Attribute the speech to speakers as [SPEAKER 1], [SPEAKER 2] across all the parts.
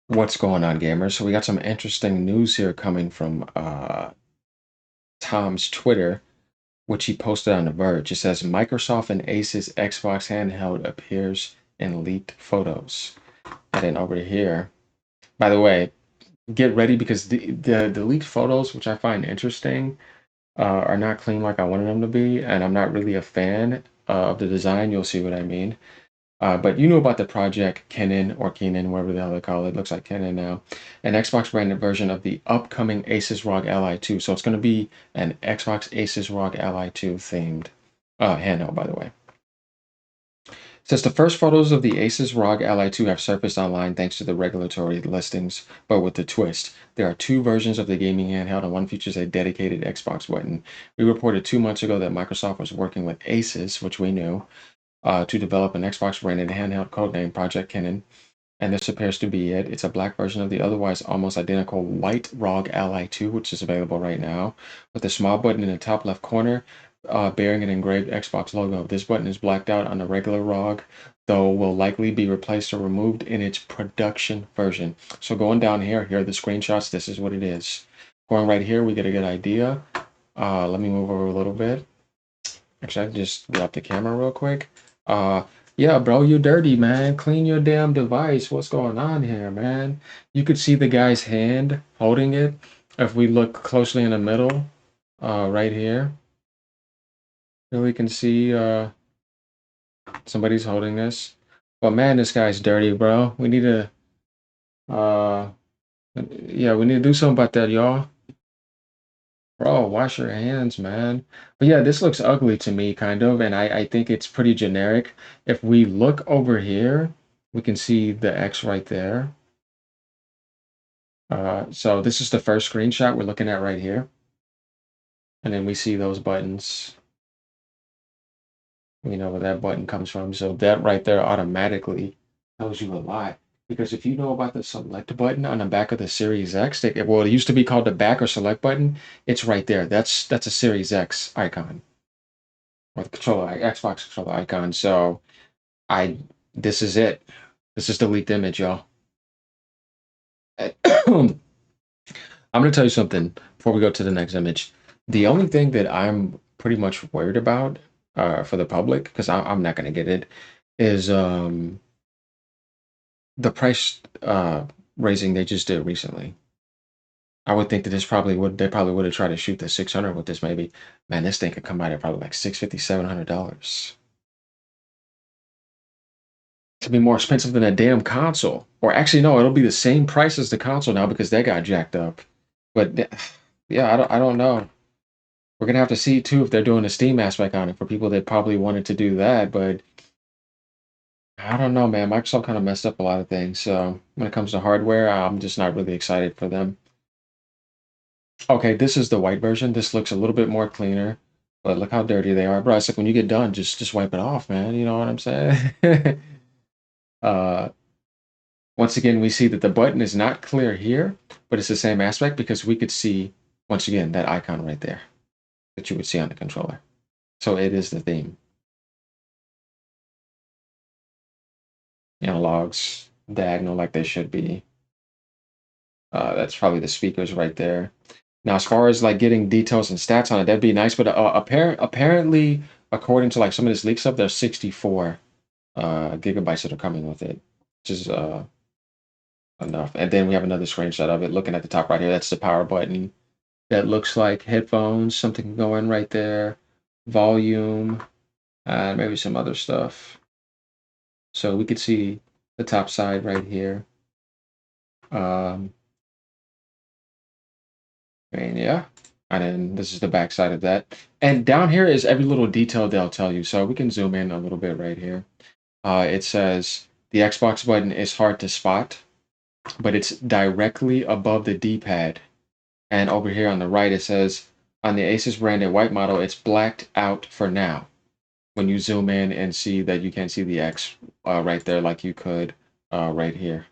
[SPEAKER 1] What's going on, gamers? So we got some interesting news here coming from Tom's Twitter, which he posted on The Verge. It says Microsoft and Asus Xbox handheld appears in leaked photos. And then over here, by the way, get ready because the leaked photos, which I find interesting, are not clean like I wanted them to be, and I'm not really a fan of the design. You'll see what I mean. But you know about the Project Kenan or Kenan, whatever the hell they call it. Looks like Kenan now. An Xbox branded version of the upcoming Asus ROG Ally 2. So it's going to be an Xbox Asus ROG Ally 2 themed handheld, by the way. Since the first photos of the Asus ROG Ally 2 have surfaced online thanks to the regulatory listings, but with the twist, there are two versions of the gaming handheld, and one features a dedicated Xbox button. We reported 2 months ago that Microsoft was working with Asus, which we knew, to develop an Xbox branded handheld codenamed Project Kenan, and this appears to be it. It's a black version of the otherwise almost identical white ROG Ally 2, which is available right now, with a small button in the top left corner bearing an engraved Xbox logo. This button is blacked out on the regular ROG, though will likely be replaced or removed in its production version. So going down here are the screenshots. This is what it is. Going right here, we get a good idea. Let me move over a little bit. Actually, I can just drop the camera real quick. Uh, yeah, bro, you dirty, man. Clean your damn device. What's going on here, man? You could see the guy's hand holding it. If we look closely in the middle, right here, here we can see somebody's holding this. But man, this guy's dirty, bro. We need to, uh, yeah, we need to do something about that, y'all. Bro, wash your hands, man. But yeah, this looks ugly to me, kind of, and I think it's pretty generic. If we look over here, we can see the X right there. So this is the first screenshot we're looking at right here. And then we see those buttons. We know where that button comes from. So that right there automatically tells you a lot. Because if you know about the select button on the back of the Series X, well, it used to be called the back or select button. It's right there. That's a Series X icon. Or the controller, Xbox controller icon. So I, this is it. This is the leaked image, y'all. I'm gonna tell you something before we go to the next image. The only thing that I'm pretty much worried about for the public, because I'm not gonna get it, is the price raising they just did recently. I would think that they probably would have tried to shoot the 600 with this maybe. Man, this thing could come out at probably like 650, $700. To be more expensive than a damn console. Or actually, no, it'll be the same price as the console now because that got jacked up. But yeah, I don't know. We're gonna have to see too if they're doing a Steam aspect on it for people that probably wanted to do that. But I don't know, man. Microsoft kind of messed up a lot of things. So when it comes to hardware, I'm just not really excited for them. Okay, this is the white version. This looks a little bit more cleaner. But look how dirty they are, bro. It's like when you get done, just wipe it off, man. You know what I'm saying? uh, Once again, we see that the button is not clear here, but it's the same aspect because we could see, once again, that icon right there that you would see on the controller. So it is the theme. Analogs, diagonal like they should be. That's probably the speakers right there. Now, as far as like getting details and stats on it, that'd be nice. But apparently, according to like some of this leak stuff, there's 64 gigabytes that are coming with it, which is enough. And then we have another screenshot of it looking at the top right here. That's the power button. That looks like headphones, something going right there, volume, and maybe some other stuff. So we could see the top side right here. Um, yeah. And then this is the back side of that. And down here is every little detail they'll tell you. So we can zoom in a little bit right here. It says the Xbox button is hard to spot, but it's directly above the D-pad. And over here on the right, it says on the Asus branded white model, it's blacked out for now. When you zoom in and see that you can't see the X right there like you could right here.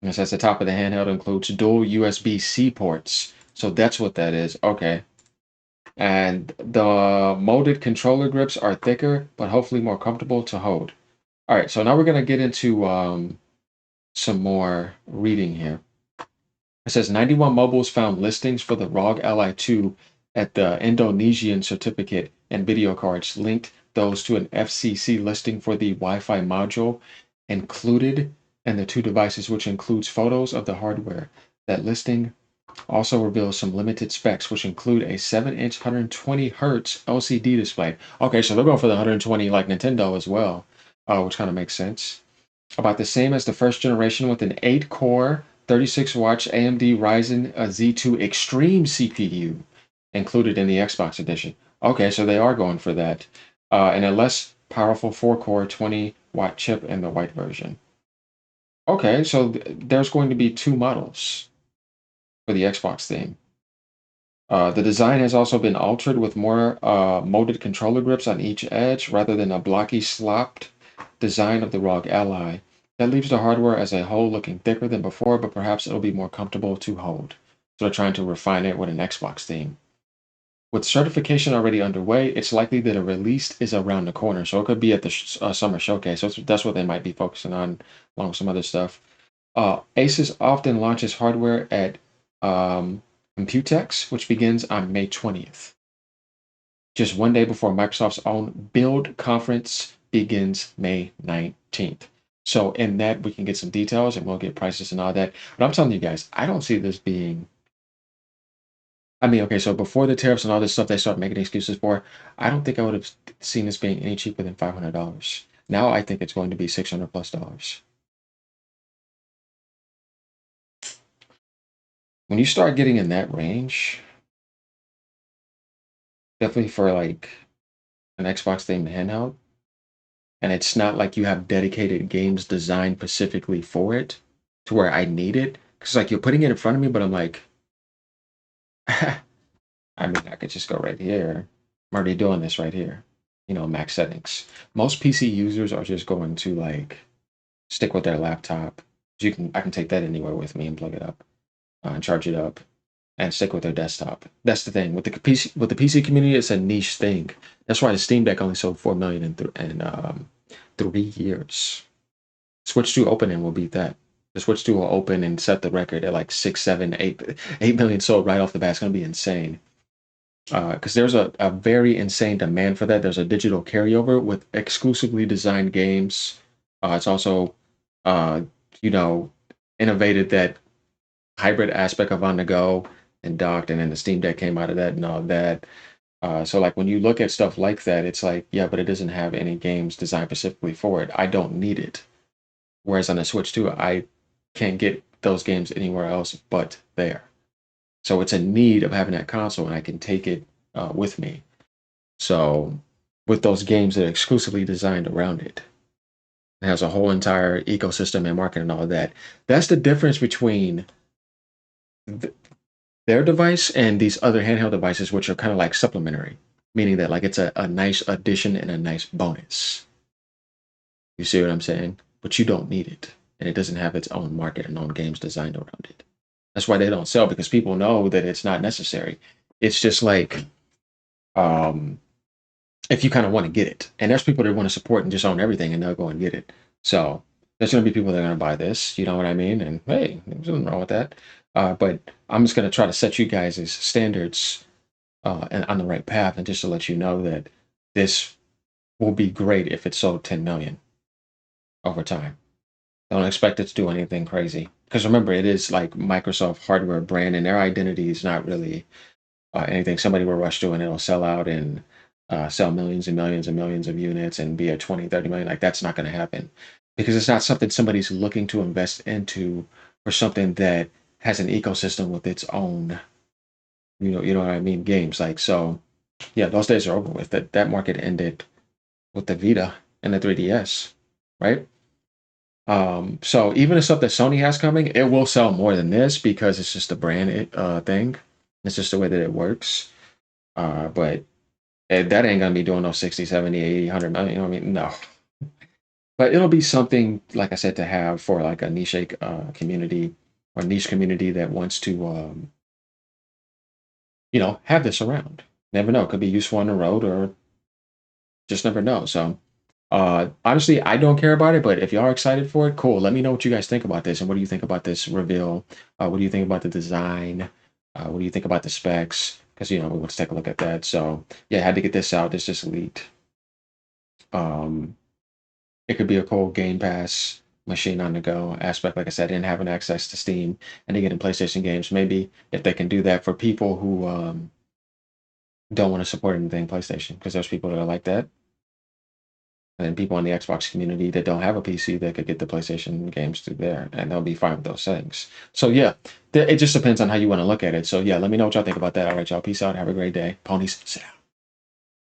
[SPEAKER 1] And it says the top of the handheld includes dual USB-C ports. So that's what that is. Okay. And the molded controller grips are thicker, but hopefully more comfortable to hold. All right, so now we're going to get into some more reading here. It says 91 mobiles found listings for the ROG Ally 2 at the Indonesian certificate, and video cards linked those to an FCC listing for the Wi-Fi module included in the two devices, which includes photos of the hardware. That listing also reveals some limited specs, which include a 7-inch 120 hertz LCD display. Okay, so they're going for the 120 like Nintendo as well, which kind of makes sense. About the same as the first generation with an 8-core, 36-watt AMD Ryzen Z2 Extreme CPU included in the Xbox edition. Okay, so they are going for that. And a less powerful 4-core, 20-watt chip in the white version. Okay, so there's going to be two models for the Xbox theme. The design has also been altered with more molded controller grips on each edge rather than a blocky, slopped design of the ROG Ally. That leaves the hardware as a whole looking thicker than before, but perhaps it'll be more comfortable to hold. So they're trying to refine it with an Xbox theme. With certification already underway, it's likely that a release is around the corner. So it could be at the summer showcase. So that's what they might be focusing on, along with some other stuff. ASUS often launches hardware at Computex, which begins on May 20th, just one day before Microsoft's own Build conference begins May 19th. So in that, we can get some details and we'll get prices and all that. But I'm telling you guys, I don't see this being. I mean, okay, so before the tariffs and all this stuff they start making excuses for, I don't think I would have seen this being any cheaper than $500. Now I think it's going to be $600+. When you start getting in that range, definitely for like an Xbox themed handheld, and it's not like you have dedicated games designed specifically for it to where I need it. Because like you're putting it in front of me, but I'm like, I mean, I could just go right here. I'm already doing this right here. Max settings. Most PC users are just going to like stick with their laptop. I can take that anywhere with me and plug it up and charge it up and stick with their desktop. That's the thing with the PC community. It's a niche thing. That's why the Steam Deck only sold 4 million in 3 years. Switch 2 opening will beat that. The Switch 2 will open and set the record at like 6, 7, 8 million sold right off the bat. It's going to be insane. Because there's a very insane demand for that. There's a digital carryover with exclusively designed games. It's also, uh, you know, innovated that hybrid aspect of on the go and docked, and then the Steam Deck came out of that and all that. So like when you look at stuff like that, it's like, yeah, but it doesn't have any games designed specifically for it. I don't need it. Whereas on the Switch 2, I can't get those games anywhere else but there. So it's a need of having that console, and I can take it with me. So with those games that are exclusively designed around it, it has a whole entire ecosystem and market and all of that. That's the difference between th- their device and these other handheld devices, which are kind of like supplementary, meaning that like it's a nice addition and a nice bonus. You see what I'm saying? But you don't need it, and it doesn't have its own market and own games designed around it. That's why they don't sell, because people know that it's not necessary. It's just like um, if you kind of want to get it, and there's people that want to support and just own everything, and they'll go and get it. So there's going to be people that are going to buy this. You know what I mean? And hey, there's nothing wrong with that. But I'm just going to try to set you guys' standards and on the right path, and just to let you know that this will be great if it sold 10 million over time. Don't expect it to do anything crazy. Because remember, it is like Microsoft hardware brand, and their identity is not really anything. Somebody will rush to and it'll sell out and sell millions and millions and millions of units and be at 20, 30 million. Like that's not going to happen because it's not something somebody's looking to invest into for something that has an ecosystem with its own, you know what I mean, games. Like, so yeah, those days are over with. That market ended with the Vita and the 3DS, right? So even the stuff that Sony has coming, it will sell more than this because it's just a brand thing. It's just the way that it works. But that ain't gonna be doing no 60, 70, 80, 100 million. You know what I mean? No. But it'll be something, like I said, to have for like a niche community or niche community that wants to, have this around. Never know. It could be useful on the road or just never know. So Honestly, I don't care about it, but if y'all are excited for it, cool. Let me know what you guys think about this, and what do you think about this reveal? What do you think about the design? What do you think about the specs? Because we want to take a look at that. So yeah, I had to get this out. This just leaked. Um, it could be a cool Game Pass machine on the go aspect. Like I said, and having access to Steam and to getting PlayStation games. Maybe if they can do that for people who don't want to support anything PlayStation, because there's people that are like that, and people in the Xbox community that don't have a PC that could get the PlayStation games through there, and they'll be fine with those settings. So yeah, it just depends on how you want to look at it. So yeah, let me know what y'all think about that. All right, y'all. Peace out. Have a great day. Ponies, sit out.